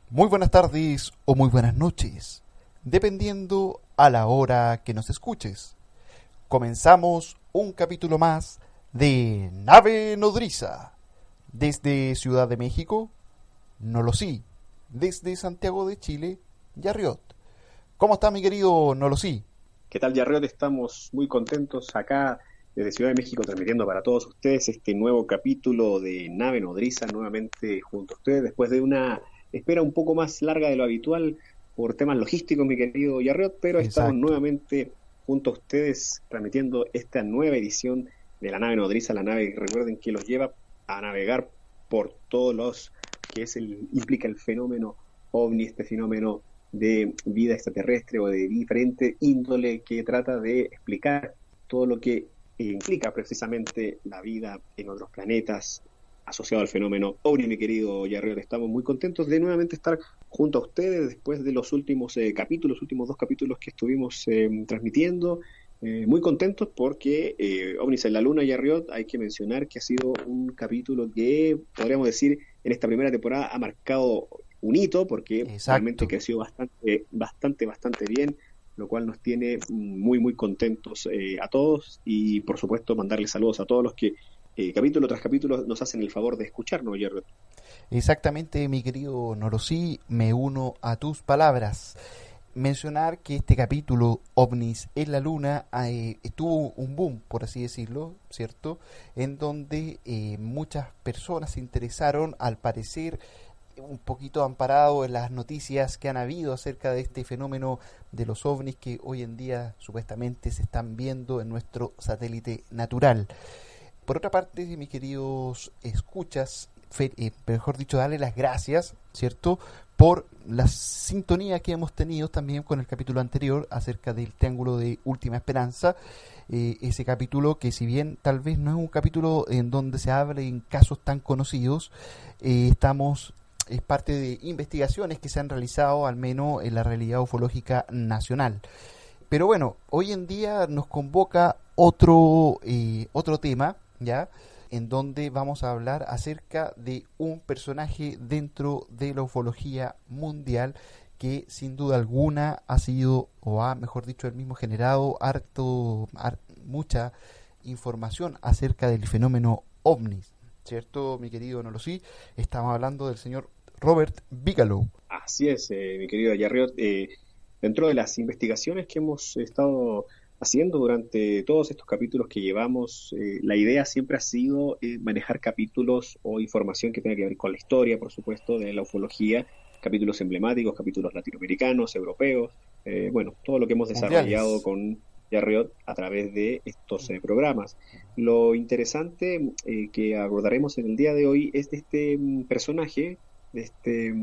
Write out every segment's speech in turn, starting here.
Muy buenas tardes o muy buenas noches, dependiendo a la hora que nos escuches. Comenzamos un capítulo más de Nave Nodriza. Desde Ciudad de México, Nolosí. Desde Santiago de Chile, Yarriot. ¿Cómo está mi querido Nolosí? ¿Qué tal, Yarriot? Estamos muy contentos acá desde Ciudad de México transmitiendo para todos ustedes este nuevo capítulo de Nave Nodriza, nuevamente junto a ustedes, después de una espera un poco más larga de lo habitual por temas logísticos, mi querido Yarriot, pero estamos Exacto. nuevamente junto a ustedes transmitiendo esta nueva edición de la Nave Nodriza, la nave, recuerden, que los lleva a navegar por todos los implica el fenómeno ovni, este fenómeno de vida extraterrestre o de diferente índole que trata de explicar todo lo que implica precisamente la vida en otros planetas asociado al fenómeno OVNI, mi querido Yarrior. Estamos muy contentos de nuevamente estar junto a ustedes después de los últimos capítulos, últimos dos capítulos que estuvimos transmitiendo. Muy contentos porque OVNIs en la Luna, Yarriot, hay que mencionar que ha sido un capítulo que, podríamos decir, en esta primera temporada ha marcado un hito porque realmente Exacto. creció bastante bien, lo cual nos tiene muy, muy contentos a todos y, por supuesto, mandarles saludos a todos los que capítulo tras capítulo nos hacen el favor de escucharnos, Jerry. Exactamente, mi querido Nolosí, me uno a tus palabras. Mencionar que este capítulo OVNIs en la Luna tuvo un boom, por así decirlo, ¿cierto? En donde muchas personas se interesaron, al parecer un poquito amparado en las noticias que han habido acerca de este fenómeno de los ovnis que hoy en día supuestamente se están viendo en nuestro satélite natural. Por otra parte, mis queridos escuchas, mejor dicho, darle las gracias, ¿cierto?, por la sintonía que hemos tenido también con el capítulo anterior acerca del Triángulo de Última Esperanza. Ese capítulo que, si bien tal vez no es un capítulo en donde se hable en casos tan conocidos, es parte de investigaciones que se han realizado al menos en la realidad ufológica nacional. Pero bueno, hoy en día nos convoca otro tema, ¿ya? En donde vamos a hablar acerca de un personaje dentro de la ufología mundial que sin duda alguna ha sido, o ha, mejor dicho, él mismo generado mucha información acerca del fenómeno ovnis, ¿cierto, mi querido Nolosí? Estamos hablando del señor Robert Bigelow. Así es, mi querido Yarriot. Dentro de las investigaciones que hemos estado haciendo durante todos estos capítulos que llevamos, la idea siempre ha sido manejar capítulos o información que tenga que ver con la historia, por supuesto, de la ufología, capítulos emblemáticos, capítulos latinoamericanos, europeos, bueno, todo lo que hemos desarrollado Mundiales. con Yarriot a través de estos programas. Lo interesante que abordaremos en el día de hoy es de este personaje, de este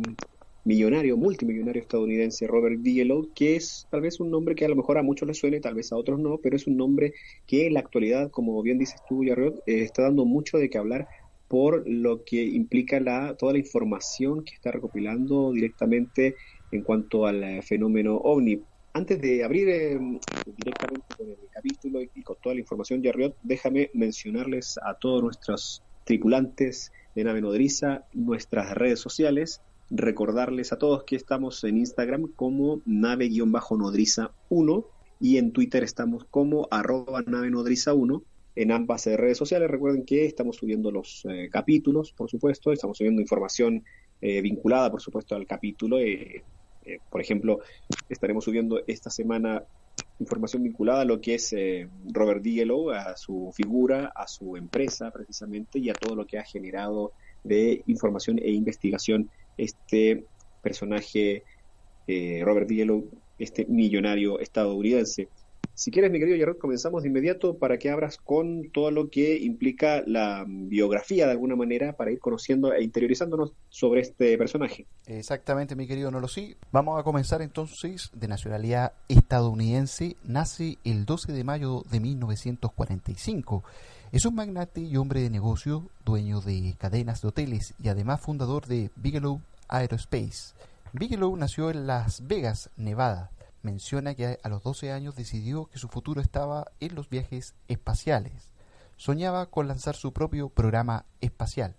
millonario, multimillonario estadounidense Robert Bigelow, que es tal vez un nombre que a lo mejor a muchos les suene, tal vez a otros no, pero es un nombre que en la actualidad, como bien dices tú, Yarriot, está dando mucho de qué hablar por lo que implica toda la información que está recopilando directamente en cuanto al fenómeno OVNI. Antes de abrir directamente con el capítulo y con toda la información, Yarriot, déjame mencionarles a todos nuestros tripulantes de Nave Nodriza nuestras redes sociales. Recordarles a todos que estamos en Instagram como nave-nodriza1 y en Twitter estamos como @nave-nodriza1. En ambas redes sociales recuerden que estamos subiendo los capítulos, por supuesto, estamos subiendo información vinculada, por supuesto, al capítulo. Por ejemplo, estaremos subiendo esta semana información vinculada a lo que es Robert Bigelow, a su figura, a su empresa precisamente y a todo lo que ha generado de información e investigación este personaje, Robert Bigelow, este millonario estadounidense. Si quieres, mi querido Gerard, comenzamos de inmediato para que abras con todo lo que implica la biografía de alguna manera para ir conociendo e interiorizándonos sobre este personaje. Exactamente, mi querido Nolosí. Vamos a comenzar entonces. De nacionalidad estadounidense, nace el 12 de mayo de 1945. Es un magnate y hombre de negocio, dueño de cadenas de hoteles y además fundador de Bigelow Aerospace. Bigelow nació en Las Vegas, Nevada. Menciona que a los 12 años decidió que su futuro estaba en los viajes espaciales. Soñaba con lanzar su propio programa espacial.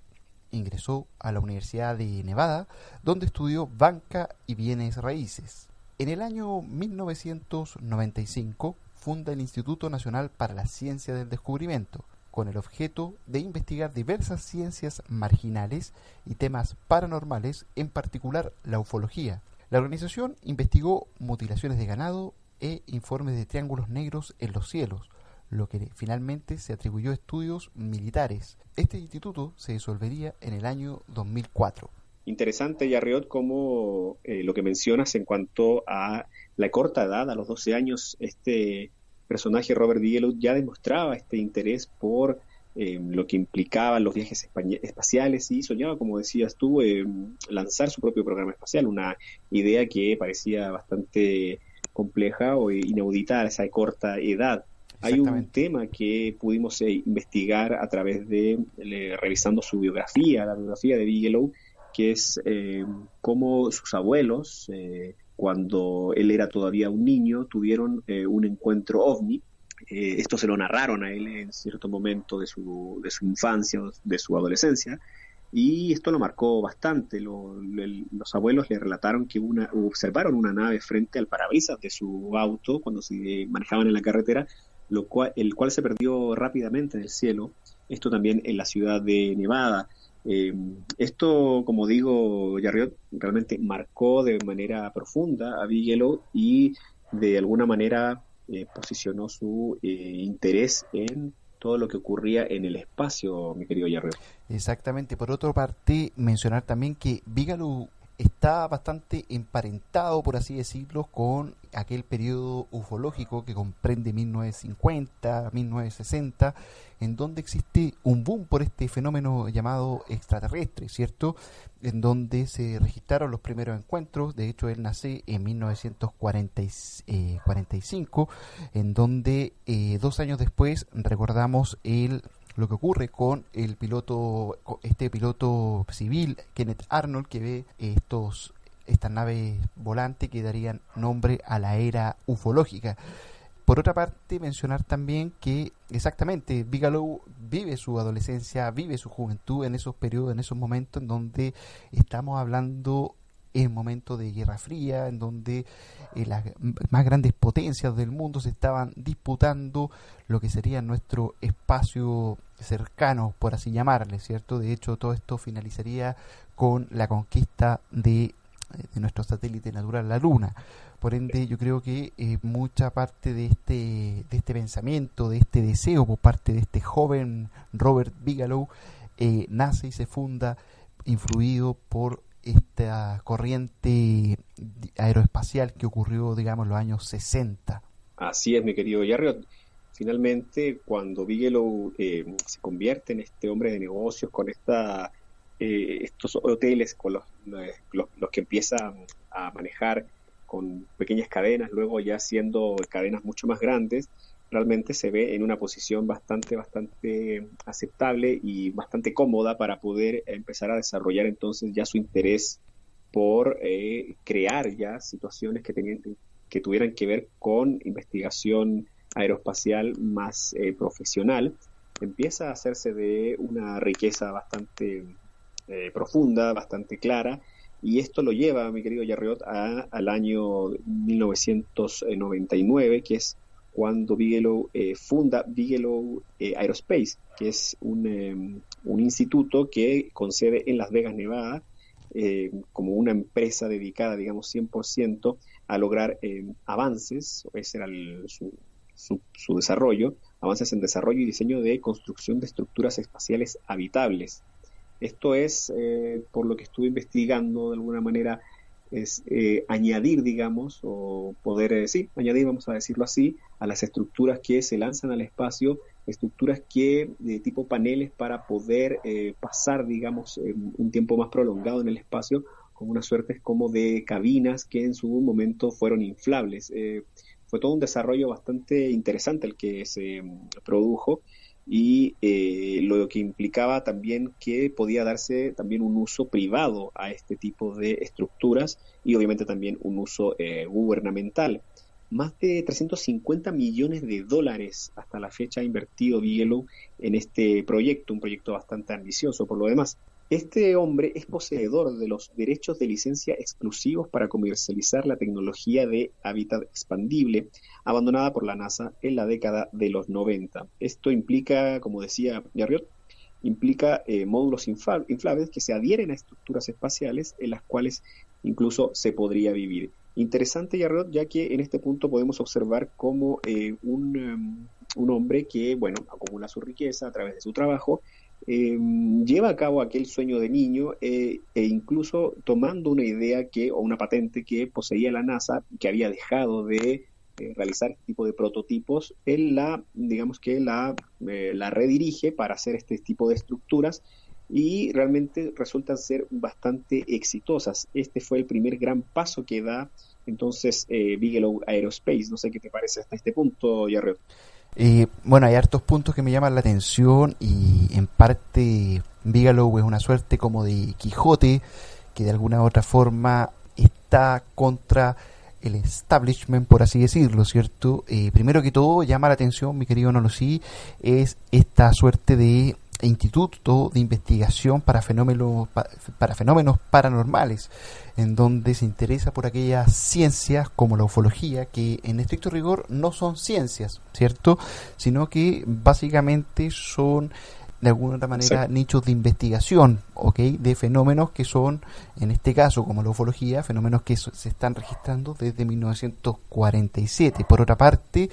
ingresó a la Universidad de Nevada, donde estudió banca y bienes raíces. En el año 1995 funda el Instituto Nacional para la Ciencia del Descubrimiento, con el objeto de investigar diversas ciencias marginales y temas paranormales, en particular la ufología. La organización investigó mutilaciones de ganado e informes de triángulos negros en los cielos, lo que finalmente se atribuyó a estudios militares. Este instituto se disolvería en el año 2004. Interesante, Yarriot, como lo que mencionas en cuanto a la corta edad, a los 12 años, este personaje Robert Bigelow ya demostraba este interés por lo que implicaban los viajes espaciales y soñaba, como decías tú, lanzar su propio programa espacial, una idea que parecía bastante compleja o inaudita a esa corta edad. Hay un tema que pudimos investigar a través de, revisando su biografía, la biografía de Bigelow, que es cómo sus abuelos, cuando él era todavía un niño, tuvieron un encuentro ovni. Esto se lo narraron a él en cierto momento de su infancia, de su adolescencia, y esto lo marcó bastante. Los abuelos le relataron que observaron una nave frente al parabrisas de su auto cuando se manejaban en la carretera, el cual se perdió rápidamente en el cielo. Esto también en la ciudad de Nevada. Esto, como digo, Yarriot, realmente marcó de manera profunda a Bigelow y de alguna manera posicionó su interés en todo lo que ocurría en el espacio, mi querido Yarriot. Exactamente. Por otra parte, mencionar también que Bigelow está bastante emparentado, por así decirlo, con aquel periodo ufológico que comprende 1950, 1960, en donde existe un boom por este fenómeno llamado extraterrestre, ¿cierto? En donde se registraron los primeros encuentros. De hecho, él nace en 1945, en donde 2 años después recordamos lo que ocurre con este piloto civil, Kenneth Arnold, que ve estas naves volantes que darían nombre a la era ufológica. Por otra parte, mencionar también que exactamente Bigelow vive su adolescencia, vive su juventud en esos periodos, en esos momentos en donde estamos hablando en momentos de Guerra Fría, en donde las más grandes potencias del mundo se estaban disputando lo que sería nuestro espacio cercano, por así llamarle, ¿cierto? De hecho, todo esto finalizaría con la conquista de nuestro satélite natural, la Luna. Por ende, yo creo que mucha parte de este pensamiento, de este deseo por parte de este joven Robert Bigelow, nace y se funda influido por esta corriente aeroespacial que ocurrió, digamos, en los años 60. Así es, mi querido Yarriot. Finalmente, cuando Bigelow se convierte en este hombre de negocios con estos hoteles, con los que empieza a manejar con pequeñas cadenas, luego ya siendo cadenas mucho más grandes, realmente se ve en una posición bastante aceptable y bastante cómoda para poder empezar a desarrollar entonces ya su interés por crear ya situaciones que tuvieran que ver con investigación aeroespacial más profesional. Empieza a hacerse de una riqueza bastante profunda, bastante clara, y esto lo lleva, mi querido Yarriot, al año 1999, que es cuando Bigelow funda Bigelow Aerospace, que es un instituto que con sede en Las Vegas, Nevada, como una empresa dedicada, digamos, 100% a lograr avances. Ese era su desarrollo, avances en desarrollo y diseño de construcción de estructuras espaciales habitables. Esto es, por lo que estuve investigando, de alguna manera, es añadir, digamos, o poder, añadir, vamos a decirlo así, a las estructuras que se lanzan al espacio, estructuras de tipo paneles para poder pasar, digamos, un tiempo más prolongado en el espacio, como una suerte como de cabinas que en su momento fueron inflables. Fue todo un desarrollo bastante interesante el que se produjo, y lo que implicaba también que podía darse también un uso privado a este tipo de estructuras y obviamente también un uso gubernamental. Más de 350 millones de dólares hasta la fecha ha invertido Bigelow en este proyecto, un proyecto bastante ambicioso por lo demás. Este hombre es poseedor de los derechos de licencia exclusivos para comercializar la tecnología de hábitat expandible abandonada por la NASA en la década de los 90. Esto implica, como decía Jarriot, implica módulos inflables que se adhieren a estructuras espaciales en las cuales incluso se podría vivir. Interesante, Jarriot, ya que en este punto podemos observar cómo un hombre que, bueno, acumula su riqueza a través de su trabajo, lleva a cabo aquel sueño de niño e incluso tomando una idea o una patente que poseía la NASA, que había dejado de realizar este tipo de prototipos, él digamos que la redirige para hacer este tipo de estructuras y realmente resultan ser bastante exitosas. Este fue el primer gran paso que da entonces Bigelow Aerospace. No sé qué te parece hasta este punto, Jarrett. Bueno, hay hartos puntos que me llaman la atención y en parte Bigelow es una suerte como de Quijote que de alguna u otra forma está contra el establishment, por así decirlo, ¿cierto? Primero que todo llama la atención, mi querido Nolosí, es esta suerte de instituto de investigación para fenómenos paranormales, en donde se interesa por aquellas ciencias como la ufología, que en estricto rigor no son ciencias, ¿cierto? Sino que básicamente son de alguna otra manera nichos de investigación, ¿ok? De fenómenos que son, en este caso, como la ufología, fenómenos que se están registrando desde 1947. Por otra parte,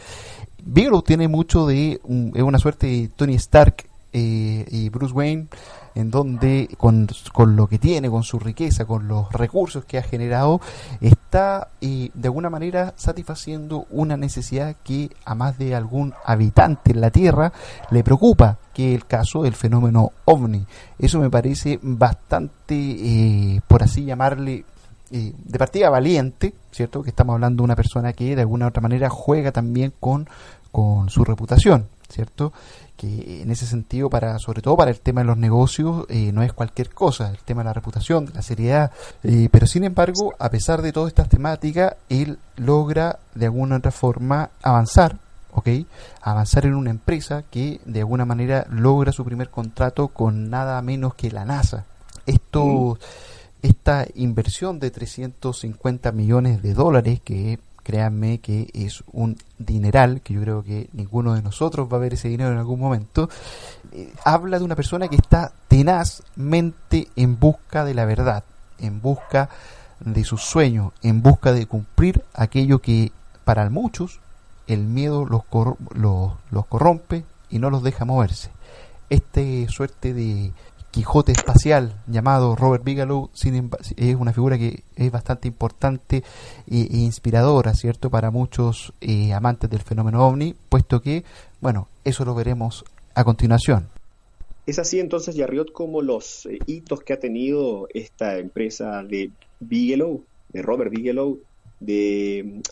Bigelow tiene mucho es una suerte de Tony Stark y Bruce Wayne, en donde con lo que tiene, con su riqueza, con los recursos que ha generado, está de alguna manera satisfaciendo una necesidad que a más de algún habitante en la Tierra le preocupa, que es el caso del fenómeno OVNI. Eso me parece bastante, por así llamarle, de partida valiente, ¿cierto? Que estamos hablando de una persona que de alguna u otra manera juega también con su reputación, ¿cierto? Que en ese sentido, sobre todo para el tema de los negocios, no es cualquier cosa, el tema de la reputación, de la seriedad, pero sin embargo, a pesar de todas estas temáticas, él logra de alguna u otra forma avanzar, ¿ok? Avanzar en una empresa que de alguna manera logra su primer contrato con nada menos que la NASA. Esta inversión de 350 millones de dólares, que créanme que es un dineral, que yo creo que ninguno de nosotros va a ver ese dinero en algún momento, habla de una persona que está tenazmente en busca de la verdad, en busca de sus sueños, en busca de cumplir aquello que para muchos el miedo los corrompe y no los deja moverse. Suerte de Quijote espacial llamado Robert Bigelow es una figura que es bastante importante e inspiradora, ¿cierto?, para muchos amantes del fenómeno OVNI, puesto que, bueno, eso lo veremos a continuación. Es así entonces, Jarriot, como los hitos que ha tenido esta empresa de Bigelow, de Robert Bigelow,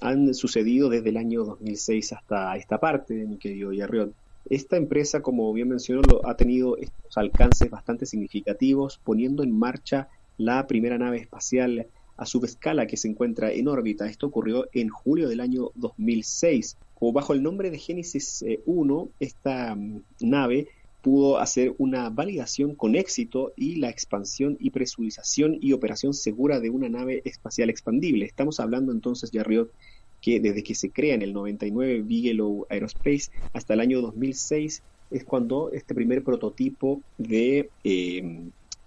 han sucedido desde el año 2006 hasta esta parte, mi querido Jarriot. Esta empresa, como bien mencionó, ha tenido estos alcances bastante significativos, poniendo en marcha la primera nave espacial a subescala que se encuentra en órbita. Esto ocurrió en julio del año 2006. O bajo el nombre de Génesis 1, esta nave pudo hacer una validación con éxito y la expansión y presurización y operación segura de una nave espacial expandible. Estamos hablando entonces, Jarriot, que desde que se crea en el 99 Bigelow Aerospace hasta el año 2006 es cuando este primer prototipo de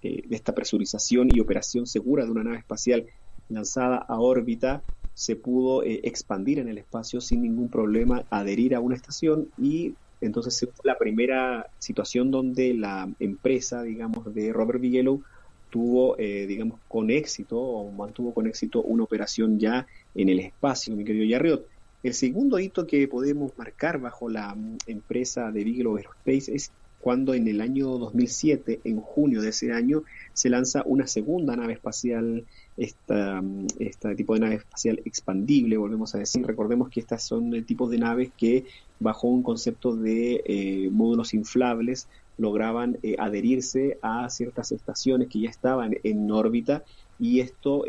esta presurización y operación segura de una nave espacial lanzada a órbita se pudo expandir en el espacio sin ningún problema, adherir a una estación, y entonces fue la primera situación donde la empresa, digamos, de Robert Bigelow tuvo, digamos, con éxito, o mantuvo con éxito una operación ya en el espacio, mi querido Jarriot. El segundo hito que podemos marcar bajo la empresa de Bigelow Aerospace es cuando en el año 2007, en junio de ese año, se lanza una segunda nave espacial, este tipo de nave espacial expandible, volvemos a decir. Recordemos que estas son tipos de naves que, bajo un concepto de módulos inflables, lograban adherirse a ciertas estaciones que ya estaban en órbita, y esto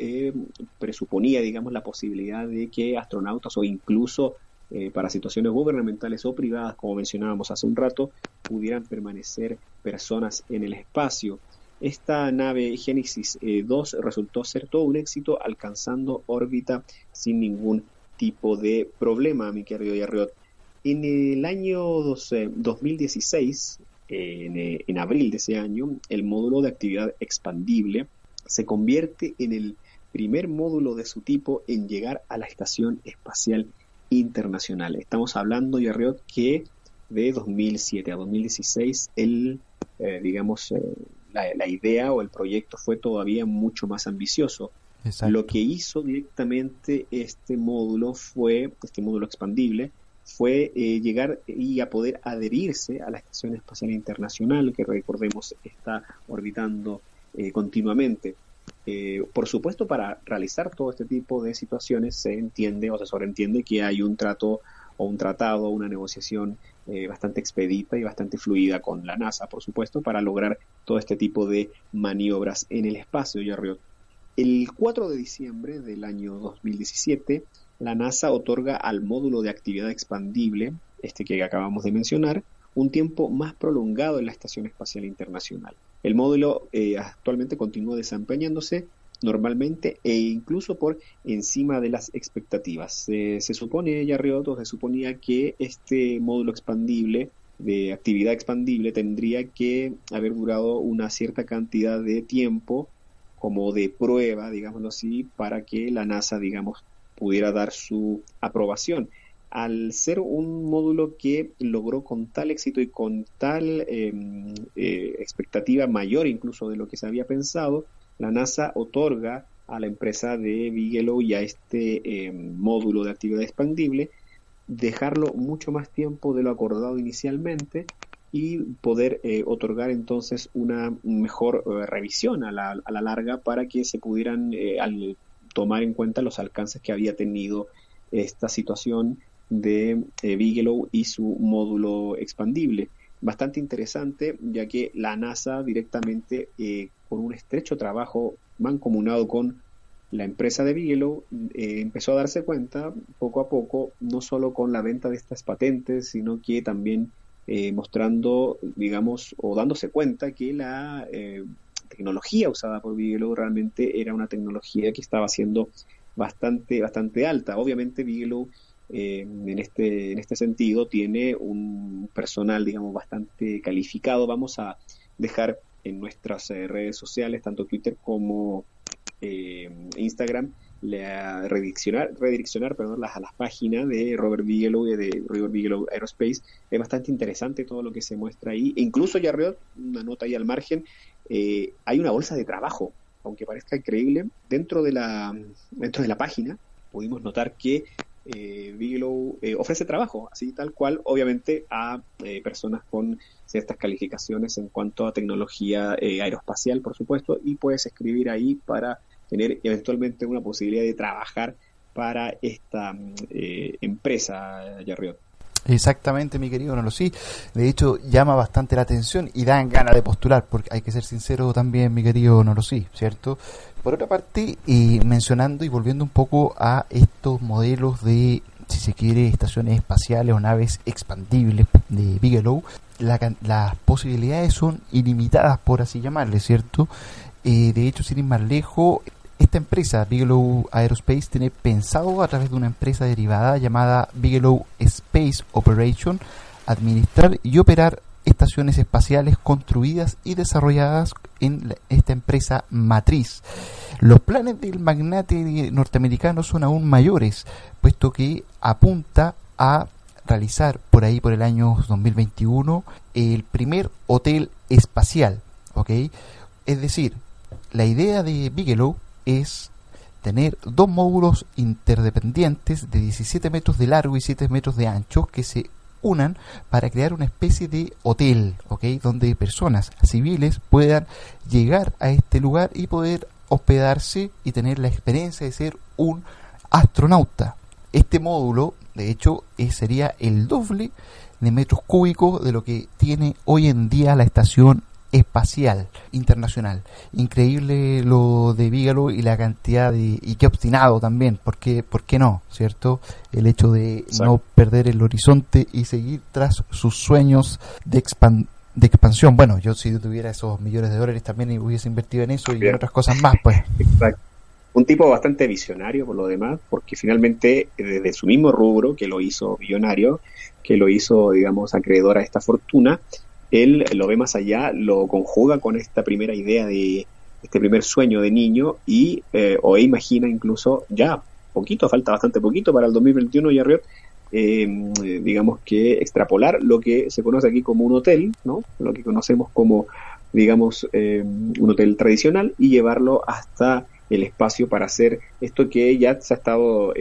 presuponía, digamos, la posibilidad de que astronautas o incluso para situaciones gubernamentales o privadas, como mencionábamos hace un rato, pudieran permanecer personas en el espacio. esta nave Genesis 2 resultó ser todo un éxito, alcanzando órbita sin ningún tipo de problema, mi querido Yarriot. En el año 2016, en abril de ese año, el módulo de actividad expandible se convierte en el primer módulo de su tipo en llegar a la Estación Espacial Internacional. Estamos hablando, Yarriot, que de 2007 a 2016 la idea o el proyecto fue todavía mucho más ambicioso. Exacto. Lo que hizo directamente este módulo expandible, fue llegar y a poder adherirse a la Estación Espacial Internacional, que recordemos está orbitando continuamente. Por supuesto, para realizar todo este tipo de situaciones se entiende o se sobreentiende que hay un trato o un tratado, una negociación bastante expedita y bastante fluida con la NASA, por supuesto, para lograr todo este tipo de maniobras en el espacio, Yarriot. El 4 de diciembre del año 2017, la NASA otorga al módulo de actividad expandible, que acabamos de mencionar, un tiempo más prolongado en la Estación Espacial Internacional. El módulo actualmente continúa desempeñándose normalmente e incluso por encima de las expectativas. Se supone, Yarriot, o se suponía que este módulo expandible, de actividad expandible, tendría que haber durado una cierta cantidad de tiempo como de prueba, digámoslo así, para que la NASA, pudiera dar su aprobación. Al ser un módulo que logró con tal éxito y con tal expectativa mayor incluso de lo que se había pensado, la NASA otorga a la empresa de Bigelow y a este módulo de actividad expandible dejarlo mucho más tiempo de lo acordado inicialmente y poder otorgar entonces una mejor revisión a la larga para que se pudieran tomar en cuenta los alcances que había tenido esta situación de Bigelow y su módulo expandible. Bastante interesante, ya que la NASA directamente, con un estrecho trabajo mancomunado con la empresa de Bigelow, empezó a darse cuenta poco a poco, no solo con la venta de estas patentes, sino que también mostrando, o dándose cuenta que la tecnología usada por Bigelow realmente era una tecnología que estaba siendo bastante alta. Obviamente Bigelow en este sentido tiene un personal, bastante calificado. Vamos a dejar en nuestras redes sociales, tanto Twitter como Instagram, redireccionar a las páginas de Robert Bigelow y de Robert Bigelow Aerospace. Es bastante interesante todo lo que se muestra ahí. E incluso, Yarriot, una nota ahí al margen, hay una bolsa de trabajo, aunque parezca increíble, dentro de la página pudimos notar que Bigelow ofrece trabajo, así tal cual, obviamente a personas con ciertas calificaciones en cuanto a tecnología aeroespacial, por supuesto, y puedes escribir ahí para tener eventualmente una posibilidad de trabajar para esta empresa, Yarriot. Exactamente, mi querido Nolosí. De hecho, llama bastante la atención y dan ganas de postular, porque hay que ser sincero también, mi querido Nolosí, ¿cierto? Por otra parte, mencionando y volviendo un poco a estos modelos de, si se quiere, estaciones espaciales o naves expandibles de Bigelow, las posibilidades son ilimitadas, por así llamarle, ¿cierto? De hecho, sin ir más lejos, esta empresa, Bigelow Aerospace, tiene pensado a través de una empresa derivada llamada Bigelow Space Operation administrar y operar estaciones espaciales construidas y desarrolladas en esta empresa matriz. Los planes del magnate norteamericano son aún mayores, puesto que apunta a realizar por el año 2021 el primer hotel espacial, ¿ok? Es decir, la idea de Bigelow es tener dos módulos interdependientes de 17 metros de largo y 7 metros de ancho que se unan para crear una especie de hotel, ¿ok? Donde personas civiles puedan llegar a este lugar y poder hospedarse y tener la experiencia de ser un astronauta. Este módulo, de hecho, sería el doble de metros cúbicos de lo que tiene hoy en día la Estación Espacial Internacional. Increíble lo de Bigelow y la cantidad y qué obstinado también, porque ¿por qué no? ¿Cierto? El hecho de no perder el horizonte y seguir tras sus sueños de de expansión. Bueno, yo si tuviera esos millones de dólares también hubiese invertido en eso y en otras cosas más, pues. Exacto. Un tipo bastante visionario por lo demás, porque finalmente desde su mismo rubro, que lo hizo millonario, que lo hizo, digamos, acreedor a esta fortuna, él lo ve más allá, lo conjuga con esta primera idea de este primer sueño de niño o imagina incluso ya poquito, falta bastante poquito para el 2021 y Riot, digamos que extrapolar lo que se conoce aquí como un hotel, ¿no? Lo que conocemos como, digamos, un hotel tradicional y llevarlo hasta el espacio para hacer esto que ya se ha estado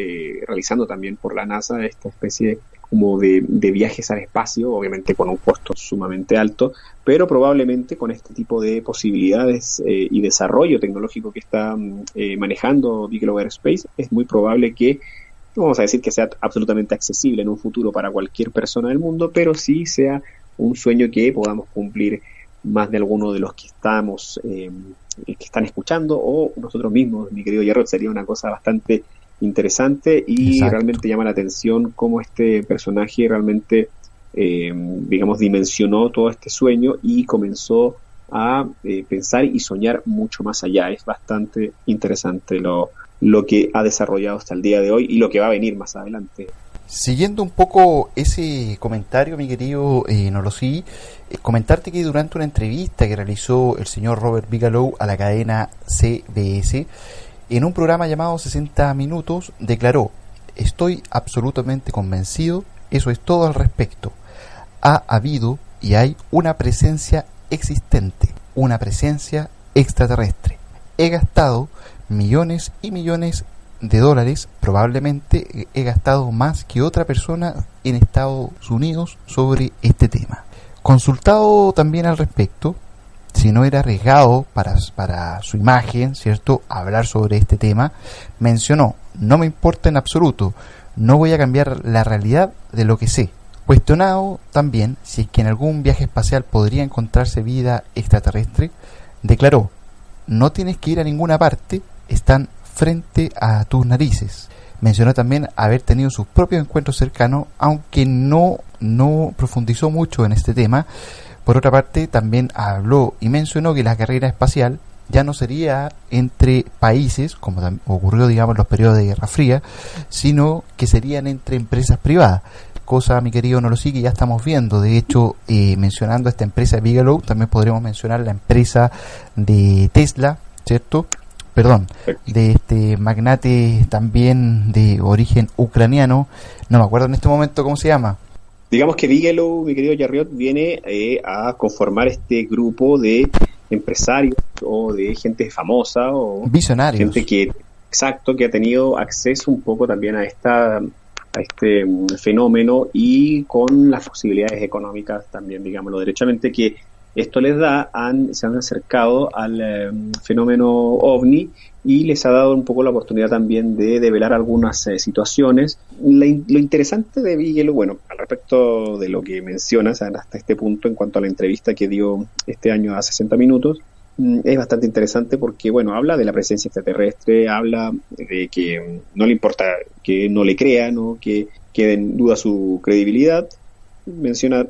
realizando también por la NASA, esta especie como de viajes al espacio, obviamente con un costo sumamente alto, pero probablemente con este tipo de posibilidades y desarrollo tecnológico que está manejando Bigelow Aerospace, es muy probable que, no vamos a decir que sea absolutamente accesible en un futuro para cualquier persona del mundo, pero sí sea un sueño que podamos cumplir más de alguno de los que estamos que están escuchando o nosotros mismos, mi querido Jarrod. Sería una cosa bastante interesante y Exacto. realmente llama la atención cómo este personaje realmente digamos dimensionó todo este sueño y comenzó a pensar y soñar mucho más allá. Es bastante interesante lo que ha desarrollado hasta el día de hoy y lo que va a venir más adelante. Siguiendo un poco ese comentario, mi querido Nolosí, comentarte que durante una entrevista que realizó el señor Robert Bigelow a la cadena CBS, en un programa llamado 60 Minutos, declaró: estoy absolutamente convencido, eso es todo al respecto. Ha habido y hay una presencia existente, una presencia extraterrestre. He gastado millones y millones de dólares, probablemente he gastado más que otra persona en Estados Unidos sobre este tema. Consultado también al respecto, si no era arriesgado para su imagen, ¿cierto?, hablar sobre este tema, mencionó: no me importa en absoluto, no voy a cambiar la realidad de lo que sé. Cuestionado también si es que en algún viaje espacial podría encontrarse vida extraterrestre, declaró: no tienes que ir a ninguna parte, están frente a tus narices. Mencionó también haber tenido sus propios encuentros cercanos, aunque no profundizó mucho en este tema. Por otra parte, también habló y mencionó que la carrera espacial ya no sería entre países, como ocurrió, digamos, en los periodos de Guerra Fría, sino que serían entre empresas privadas. Cosa, mi querido Nolosí, que ya estamos viendo. De hecho, mencionando esta empresa Bigelow, también podríamos mencionar la empresa de Tesla, ¿cierto? Perdón, de este magnate también de origen ucraniano, no me acuerdo en este momento cómo se llama. Digamos que Bigelow, mi querido Jarriot, viene a conformar este grupo de empresarios o de gente famosa o visionarios, gente que ha tenido acceso un poco también a este fenómeno y con las posibilidades económicas también, digámoslo derechamente, que esto les se han acercado al fenómeno OVNI y les ha dado un poco la oportunidad también de develar algunas situaciones. Lo interesante de Bigelow, bueno, al respecto de lo que mencionas hasta este punto en cuanto a la entrevista que dio este año a 60 Minutos, es bastante interesante porque, bueno, habla de la presencia extraterrestre, habla de que no le importa que no le crean o que quede en duda su credibilidad. Menciona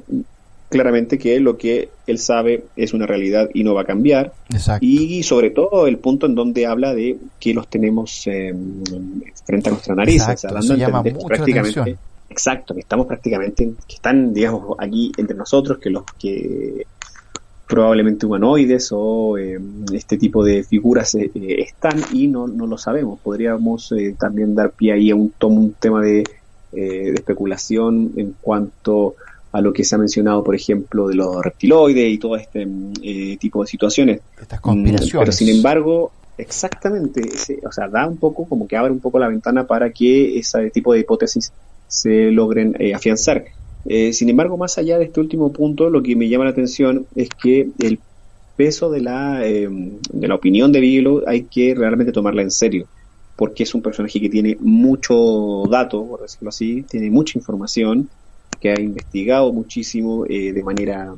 claramente que lo que él sabe es una realidad y no va a cambiar. Exacto. Y sobre todo el punto en donde habla de que los tenemos frente a nuestra nariz. Exacto, eso llama mucho prácticamente, atención. exacto, que estamos prácticamente, que están, digamos, aquí entre nosotros, que los que probablemente humanoides o este tipo de figuras están y no lo sabemos. Podríamos también dar pie ahí a un tema de especulación en cuanto a lo que se ha mencionado, por ejemplo, de los reptiloides y todo este tipo de situaciones. Estas conspiraciones. Pero sin embargo, exactamente, o sea, da un poco, como que abre un poco la ventana para que ese tipo de hipótesis se logren afianzar. Sin embargo, más allá de este último punto, lo que me llama la atención es que el peso de la opinión de Bigelow hay que realmente tomarla en serio, porque es un personaje que tiene mucho dato, por decirlo así, tiene mucha información, que ha investigado muchísimo de manera,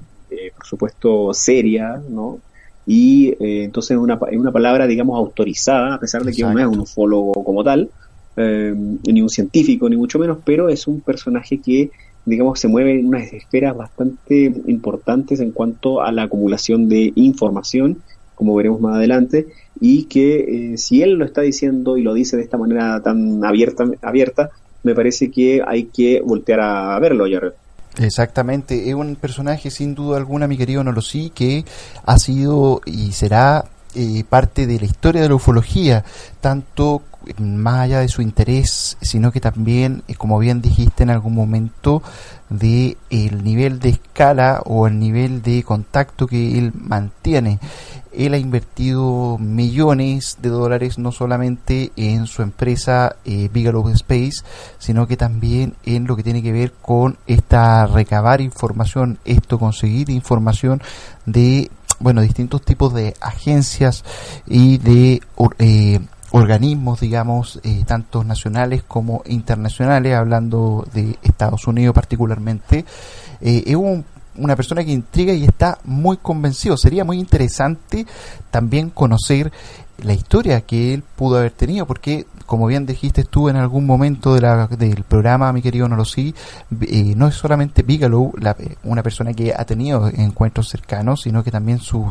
por supuesto, seria, ¿no? Y entonces es una palabra, digamos, autorizada, a pesar de que no es un ufólogo como tal, ni un científico, ni mucho menos, pero es un personaje que digamos, se mueve en unas esferas bastante importantes en cuanto a la acumulación de información, como veremos más adelante, y que si él lo está diciendo y lo dice de esta manera tan abierta, me parece que hay que voltear a verlo, Jared. Exactamente, es un personaje sin duda alguna, mi querido Nolosí, que ha sido y será parte de la historia de la ufología, tanto más allá de su interés, sino que también, como bien dijiste en algún momento, de el nivel de escala o el nivel de contacto que él mantiene. Él ha invertido millones de dólares no solamente en su empresa Bigelow Space, sino que también en lo que tiene que ver con recabar información, conseguir información de distintos tipos de agencias y de organismos, digamos, tanto nacionales como internacionales, hablando de Estados Unidos particularmente. Es una persona que intriga y está muy convencido. Sería muy interesante también conocer la historia que él pudo haber tenido, porque como bien dijiste tú en algún momento del programa, mi querido Nolosí, no es solamente Bigelow una persona que ha tenido encuentros cercanos, sino que también su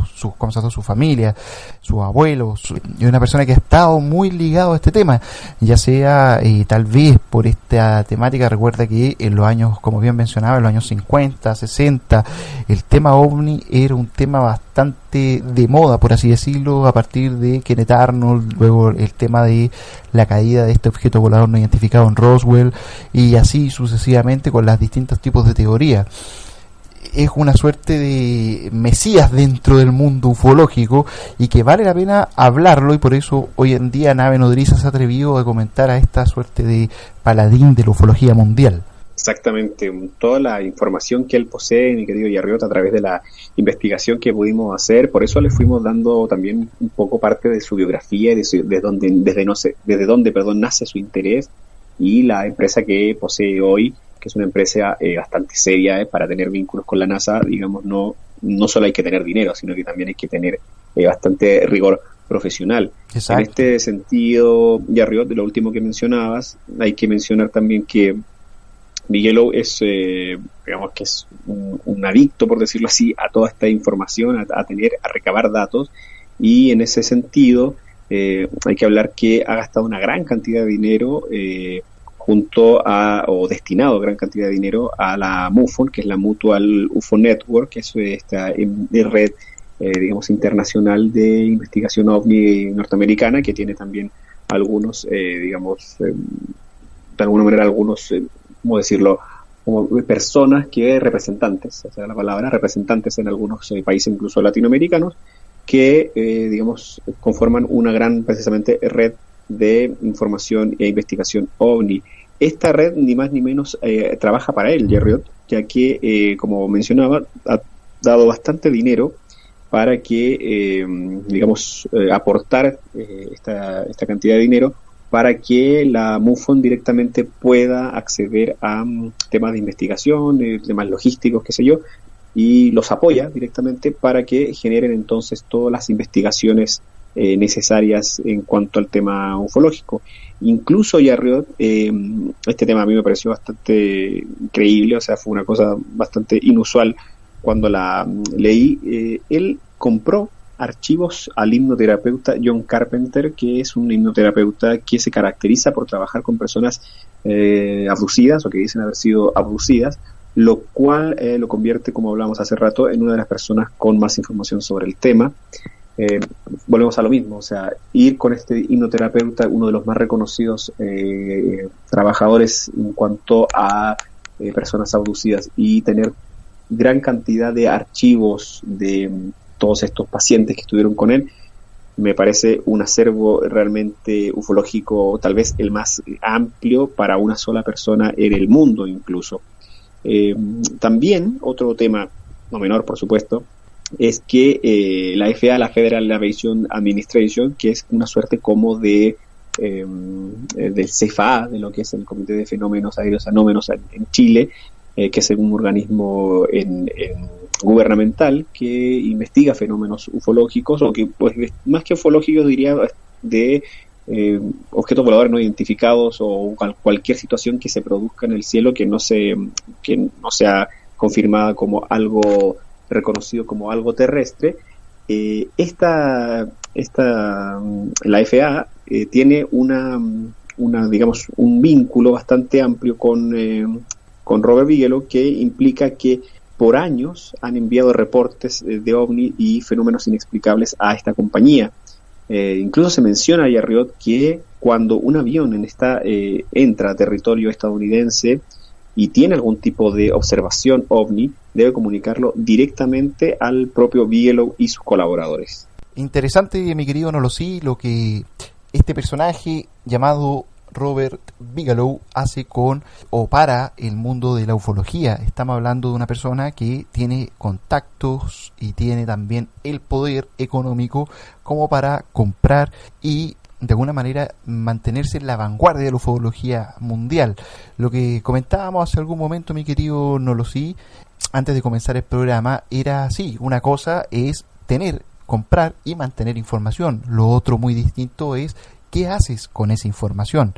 familia, sus abuelos, y una persona que ha estado muy ligado a este tema, ya sea tal vez por esta temática. Recuerda que en los años, como bien mencionaba, en los años 50, 60, el tema OVNI era un tema bastante de moda, por así decirlo, a partir de Kenneth Arnold, luego el tema de la caída de este objeto volador no identificado en Roswell, y así sucesivamente con los distintos tipos de teorías. Es una suerte de mesías dentro del mundo ufológico y que vale la pena hablarlo, y por eso hoy en día Nave Nodriza se ha atrevido a comentar a esta suerte de paladín de la ufología mundial. Exactamente, toda la información que él posee, mi querido Yarriot, a través de la investigación que pudimos hacer, por eso le fuimos dando también un poco parte de su biografía y desde dónde nace su interés, y la empresa que posee hoy, que es una empresa bastante seria para tener vínculos con la NASA. Digamos, no solo hay que tener dinero, sino que también hay que tener bastante rigor profesional. Exacto. En este sentido, Yarriot, de lo último que mencionabas, hay que mencionar también que Bigelow es, digamos que es un adicto, por decirlo así, a toda esta información, a recabar datos, y en ese sentido hay que hablar que ha gastado una gran cantidad de dinero o destinado gran cantidad de dinero a la MUFON, que es la Mutual UFO Network, que es esta red, digamos, internacional de investigación OVNI norteamericana, que tiene también algunos, digamos, de alguna manera ¿cómo decirlo?, como personas representantes, o sea, la palabra representantes en algunos países, incluso latinoamericanos, que, digamos, conforman una gran, precisamente, red de información e investigación OVNI. Esta red, ni más ni menos, trabaja para él, Yarriot, ya que, como mencionaba, ha dado bastante dinero para que, digamos, aportar esta cantidad de dinero para que la MUFON directamente pueda acceder a temas de investigación, temas logísticos, qué sé yo, y los apoya directamente para que generen entonces todas las investigaciones necesarias en cuanto al tema ufológico. Incluso Yarriot, este tema a mí me pareció bastante increíble, o sea, fue una cosa bastante inusual cuando la leí. Él compró archivos al hipnoterapeuta John Carpenter, que es un hipnoterapeuta que se caracteriza por trabajar con personas abducidas o que dicen haber sido abducidas, lo cual lo convierte, como hablamos hace rato, en una de las personas con más información sobre el tema. Volvemos a lo mismo, o sea, ir con este hipnoterapeuta, uno de los más reconocidos trabajadores en cuanto a personas abducidas, y tener gran cantidad de archivos de todos estos pacientes que estuvieron con él, me parece un acervo realmente ufológico, tal vez el más amplio para una sola persona en el mundo incluso. También otro tema, no menor por supuesto, es que la FAA, la Federal Aviation Administration, que es una suerte como del CFA, de lo que es el Comité de Fenómenos Aéreos Anómalos en Chile, que es un organismo gubernamental que investiga fenómenos ufológicos, o que, pues, más que ufológicos, diría de objetos voladores no identificados o cualquier situación que se produzca en el cielo que no sea confirmada como algo reconocido como algo terrestre. La FAA tiene digamos, un vínculo bastante amplio con Robert Bigelow, que implica que por años han enviado reportes de ovni y fenómenos inexplicables a esta compañía. Incluso se menciona ahí arriba que cuando un avión entra a territorio estadounidense y tiene algún tipo de observación ovni, debe comunicarlo directamente al propio Bigelow y sus colaboradores. Interesante, mi querido Nolosí, lo que este personaje llamado Robert Bigelow hace para el mundo de la ufología. Estamos hablando de una persona que tiene contactos y tiene también el poder económico como para comprar y de alguna manera mantenerse en la vanguardia de la ufología mundial. Lo que comentábamos hace algún momento, mi querido Nolosí, antes de comenzar el programa, era así: una cosa es comprar y mantener información. Lo otro muy distinto es ¿qué haces con esa información?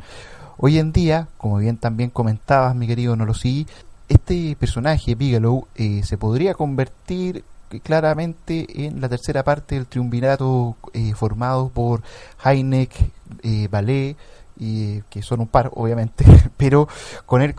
Hoy en día, como bien también comentabas, mi querido Nolosí, este personaje, Bigelow, se podría convertir claramente en la tercera parte del triunvirato formado por Hynek, Vallée, que son un par, obviamente, pero con él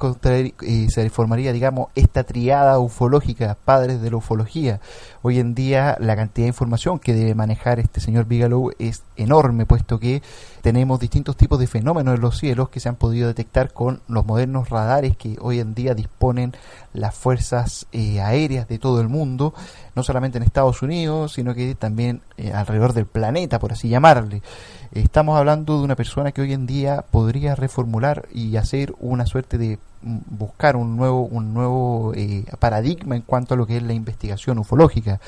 se formaría, digamos, esta triada ufológica, padres de la ufología. Hoy en día la cantidad de información que debe manejar este señor Bigelow es enorme, puesto que tenemos distintos tipos de fenómenos en los cielos que se han podido detectar con los modernos radares que hoy en día disponen las fuerzas aéreas de todo el mundo, no solamente en Estados Unidos, sino que también alrededor del planeta, por así llamarle. Estamos hablando de una persona que hoy en día podría reformular y hacer una suerte de buscar un nuevo paradigma en cuanto a lo que es la investigación ufológica.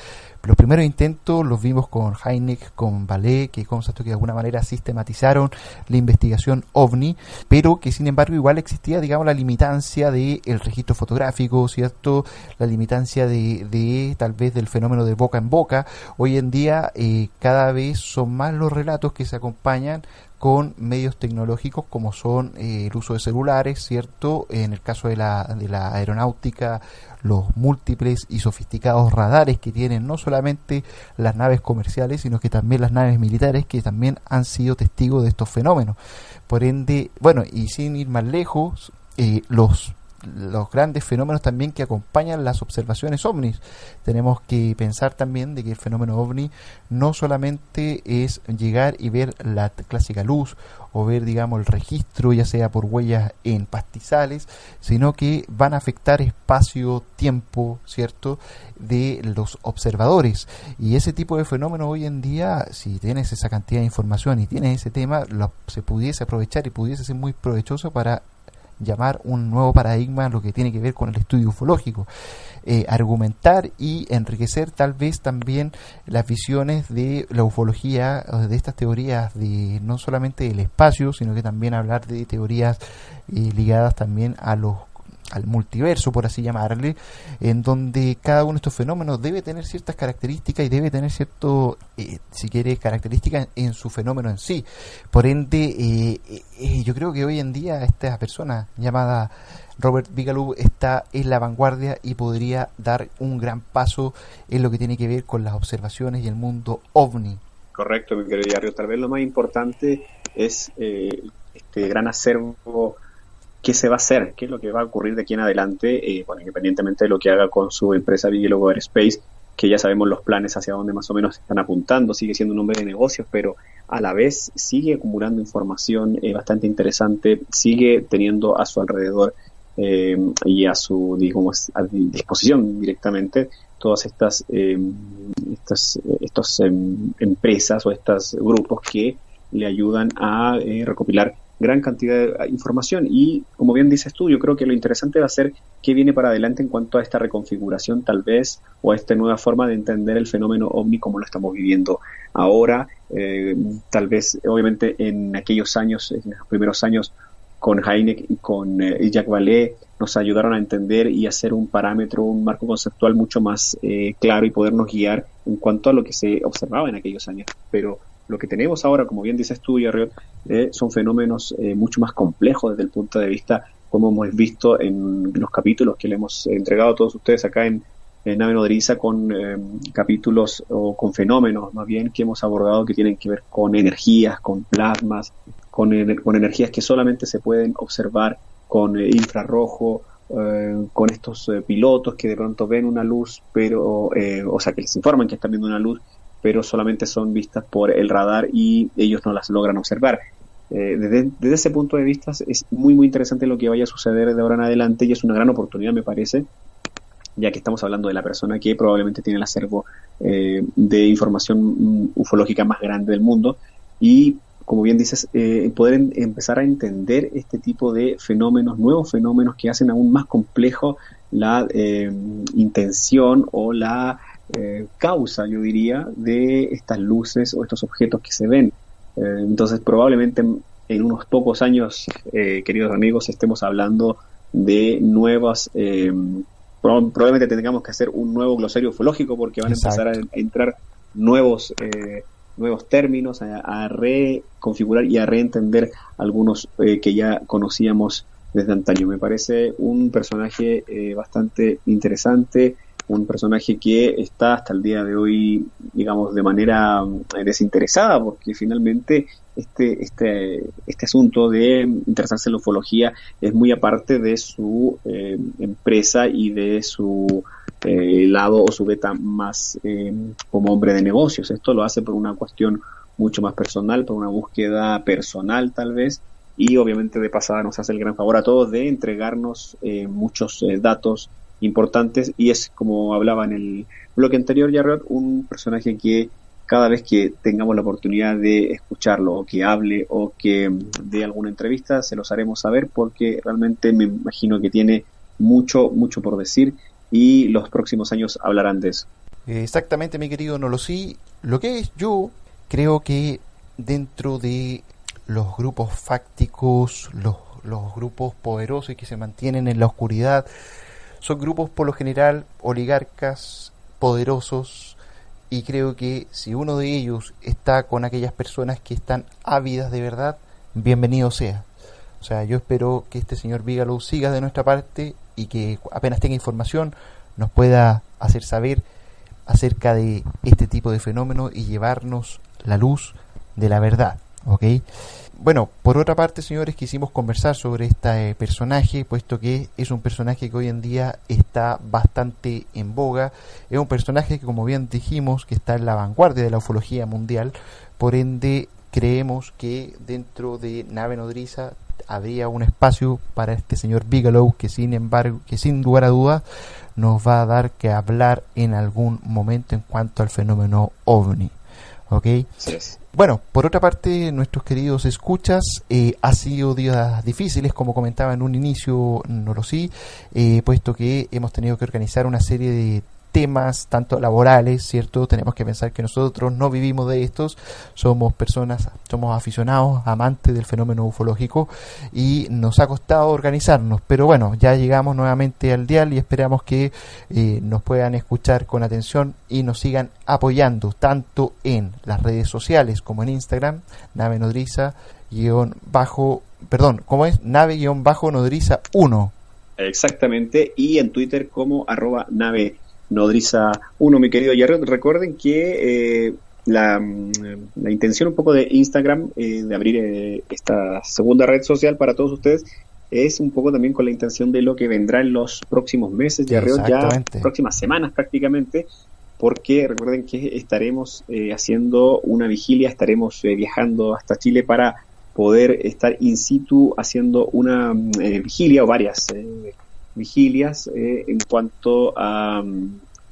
Los primeros intentos los vimos con Hynek, con Vallée, que constató que de alguna manera sistematizaron la investigación ovni, pero que sin embargo igual existía, digamos, la limitancia del registro fotográfico, ¿cierto? La limitancia de tal vez del fenómeno de boca en boca. Hoy en día cada vez son más los relatos que se acompañan con medios tecnológicos como son el uso de celulares, ¿cierto? En el caso de la aeronáutica, los múltiples y sofisticados radares que tienen no solamente las naves comerciales, sino que también las naves militares, que también han sido testigos de estos fenómenos. Por ende, bueno, y sin ir más lejos, los grandes fenómenos también que acompañan las observaciones ovnis. Tenemos que pensar también de que el fenómeno ovni no solamente es llegar y ver la clásica luz o ver, digamos, el registro, ya sea por huellas en pastizales, sino que van a afectar espacio-tiempo, ¿cierto?, de los observadores. Y ese tipo de fenómenos hoy en día, si tienes esa cantidad de información y tienes ese tema, se pudiese aprovechar y pudiese ser muy provechoso para llamar un nuevo paradigma lo que tiene que ver con el estudio ufológico, argumentar y enriquecer tal vez también las visiones de la ufología, de estas teorías de no solamente del espacio, sino que también hablar de teorías ligadas también al multiverso, por así llamarle, en donde cada uno de estos fenómenos debe tener ciertas características y debe tener si quiere, características en su fenómeno en sí. Por ende, yo creo que hoy en día esta persona llamada Robert Bigelow está en la vanguardia y podría dar un gran paso en lo que tiene que ver con las observaciones y el mundo ovni. Correcto, mi querido Diario. Tal vez lo más importante es este gran acervo. ¿Qué se va a hacer? ¿Qué es lo que va a ocurrir de aquí en adelante? Bueno, independientemente de lo que haga con su empresa Bigelow Aerospace, que ya sabemos los planes hacia dónde más o menos están apuntando, sigue siendo un hombre de negocios, pero a la vez sigue acumulando información bastante interesante, sigue teniendo a su alrededor y a su, digamos, a disposición directamente todas estas empresas o estos grupos que le ayudan a recopilar gran cantidad de información. Y como bien dices tú, yo creo que lo interesante va a ser qué viene para adelante en cuanto a esta reconfiguración tal vez, o a esta nueva forma de entender el fenómeno ovni como lo estamos viviendo ahora. Tal vez, obviamente, en aquellos años, en los primeros años, con Hynek y con Jacques Vallée, nos ayudaron a entender y hacer un parámetro, un marco conceptual mucho más claro y podernos guiar en cuanto a lo que se observaba en aquellos años. Pero lo que tenemos ahora, como bien dices tú, Yarriot, son fenómenos mucho más complejos desde el punto de vista, como hemos visto en los capítulos que le hemos entregado a todos ustedes acá en Nave Nodriza, con capítulos o con fenómenos más bien que hemos abordado que tienen que ver con energías, con plasmas, con energías que solamente se pueden observar con infrarrojo, con estos pilotos que de pronto ven una luz, pero o sea, que les informan que están viendo una luz, pero solamente son vistas por el radar y ellos no las logran observar. Desde ese punto de vista es muy muy interesante lo que vaya a suceder de ahora en adelante, y es una gran oportunidad, me parece, ya que estamos hablando de la persona que probablemente tiene el acervo de información ufológica más grande del mundo, y como bien dices, poder empezar a entender este tipo de fenómenos, nuevos fenómenos que hacen aún más complejo la intención o la causa, yo diría, de estas luces o estos objetos que se ven. Entonces probablemente en unos pocos años, queridos amigos, estemos hablando de nuevas... probablemente tengamos que hacer un nuevo glosario ufológico, porque van a empezar a entrar nuevos términos, a reconfigurar y a reentender algunos que ya conocíamos desde antaño. Me parece un personaje bastante interesante, un personaje que está hasta el día de hoy, digamos, de manera desinteresada, porque finalmente este asunto de interesarse en la ufología es muy aparte de su empresa y de su lado o su beta más como hombre de negocios. Esto lo hace por una cuestión mucho más personal, por una búsqueda personal tal vez, y obviamente de pasada nos hace el gran favor a todos de entregarnos muchos datos importantes, y es, como hablaba en el bloque anterior, Yarriot, un personaje que cada vez que tengamos la oportunidad de escucharlo, o que hable, o que dé alguna entrevista, se los haremos saber, porque realmente me imagino que tiene mucho por decir, y los próximos años hablarán de eso. Exactamente, mi querido Nolosí. Lo que es, yo creo que dentro de los grupos fácticos, los grupos poderosos que se mantienen en la oscuridad, son grupos por lo general oligarcas, poderosos, y creo que si uno de ellos está con aquellas personas que están ávidas de verdad, bienvenido sea. O sea, yo espero que este señor Bigelow siga de nuestra parte y que apenas tenga información nos pueda hacer saber acerca de este tipo de fenómenos y llevarnos la luz de la verdad, ¿ok? Bueno, por otra parte, señores, quisimos conversar sobre este personaje, puesto que es un personaje que hoy en día está bastante en boga. Es un personaje que, como bien dijimos, que está en la vanguardia de la ufología mundial. Por ende, creemos que dentro de Nave Nodriza habría un espacio para este señor Bigelow, que sin lugar a dudas nos va a dar que hablar en algún momento en cuanto al fenómeno OVNI, ¿ok? Sí es. Bueno, por otra parte, nuestros queridos escuchas, ha sido días difíciles, como comentaba en un inicio, Nolosí, puesto que hemos tenido que organizar una serie de temas, tanto laborales, ¿cierto? Tenemos que pensar que nosotros no vivimos de estos, somos aficionados, amantes del fenómeno ufológico, y nos ha costado organizarnos, pero bueno, ya llegamos nuevamente al dial y esperamos que nos puedan escuchar con atención y nos sigan apoyando, tanto en las redes sociales como en Instagram, Nave Nodriza Nave-Nodriza 1. Exactamente, y en Twitter como @Nave Nodriza 1, mi querido Yarriot. Recuerden que la intención un poco de Instagram, de abrir esta segunda red social para todos ustedes, es un poco también con la intención de lo que vendrá en los próximos meses, Yarriot, ya próximas semanas prácticamente, porque recuerden que estaremos haciendo una vigilia, estaremos viajando hasta Chile para poder estar in situ haciendo una vigilia o varias vigilias en cuanto a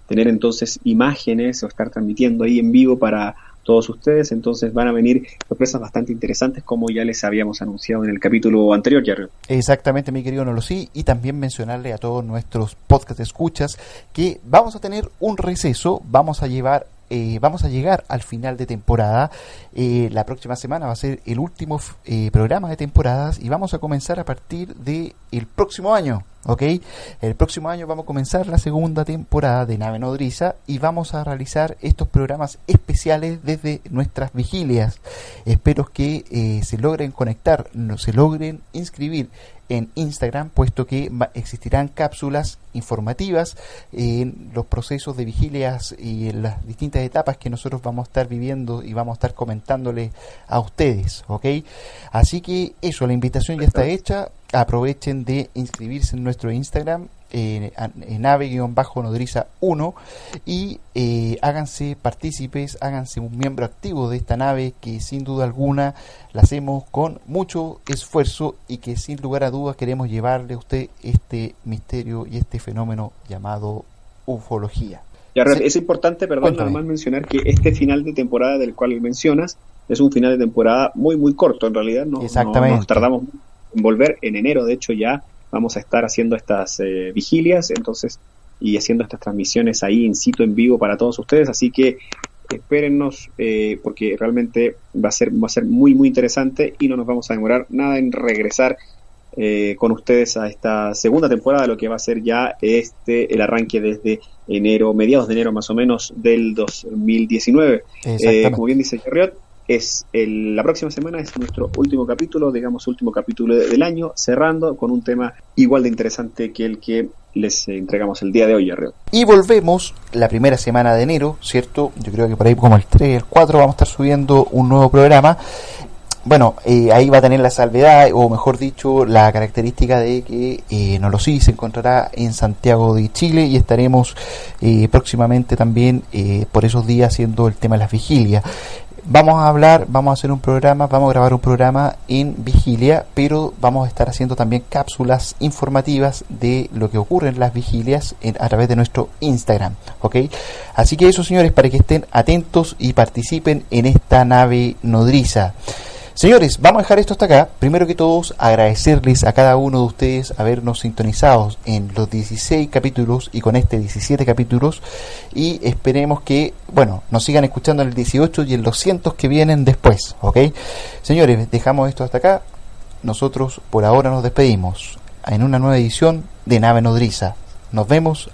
tener entonces imágenes o estar transmitiendo ahí en vivo para todos ustedes. Entonces van a venir sorpresas bastante interesantes, como ya les habíamos anunciado en el capítulo anterior, Jerry. Exactamente, mi querido Nolosí, y también mencionarle a todos nuestros podcast escuchas que vamos a tener un receso, vamos a llevar vamos a llegar al final de temporada. La próxima semana va a ser el último programa de temporadas y vamos a comenzar a partir de el próximo año, ¿ok? El próximo año vamos a comenzar la segunda temporada de Nave Nodriza y vamos a realizar estos programas especiales desde nuestras vigilias. Espero que se logren conectar, se logren inscribir en Instagram, puesto que existirán cápsulas informativas en los procesos de vigilias y en las distintas etapas que nosotros vamos a estar viviendo y vamos a estar comentándole a ustedes, ¿ok? Así que eso, la invitación ya está hecha. Aprovechen de inscribirse en nuestro Instagram, en nave-nodriza1 y háganse partícipes, háganse un miembro activo de esta nave que sin duda alguna la hacemos con mucho esfuerzo y que sin lugar a dudas queremos llevarle a usted este misterio y este fenómeno llamado ufología. Ya, es importante, perdón, nada más mencionar que este final de temporada del cual mencionas es un final de temporada muy muy corto, en realidad no nos tardamos en volver. En enero, de hecho, ya vamos a estar haciendo estas vigilias, entonces, y haciendo estas transmisiones ahí in situ, en vivo para todos ustedes, así que espérennos, porque realmente va a ser muy muy interesante y no nos vamos a demorar nada en regresar con ustedes a esta segunda temporada, lo que va a ser ya el arranque desde enero, mediados de enero más o menos del 2019. Como bien dice Jerriot, la próxima semana es nuestro último capítulo, digamos último capítulo del año, cerrando con un tema igual de interesante que el que les entregamos el día de hoy, Jerriot. Y volvemos la primera semana de enero, ¿cierto? Yo creo que por ahí como el 3, el 4 vamos a estar subiendo un nuevo programa. Bueno, ahí va a tener la salvedad, o mejor dicho, la característica de que Nolosí se encontrará en Santiago de Chile y estaremos próximamente también por esos días haciendo el tema de las vigilias. Vamos a hacer un programa, vamos a grabar un programa en vigilia, pero vamos a estar haciendo también cápsulas informativas de lo que ocurre en las vigilias a través de nuestro Instagram, ¿ok? Así que eso, señores, para que estén atentos y participen en esta nave nodriza. Señores, vamos a dejar esto hasta acá. Primero que todos, agradecerles a cada uno de ustedes habernos sintonizado en los 16 capítulos y con este 17 capítulos. Y esperemos que, nos sigan escuchando en el 18 y en los cientos que vienen después, ¿ok? Señores, dejamos esto hasta acá. Nosotros por ahora nos despedimos en una nueva edición de Nave Nodriza. Nos vemos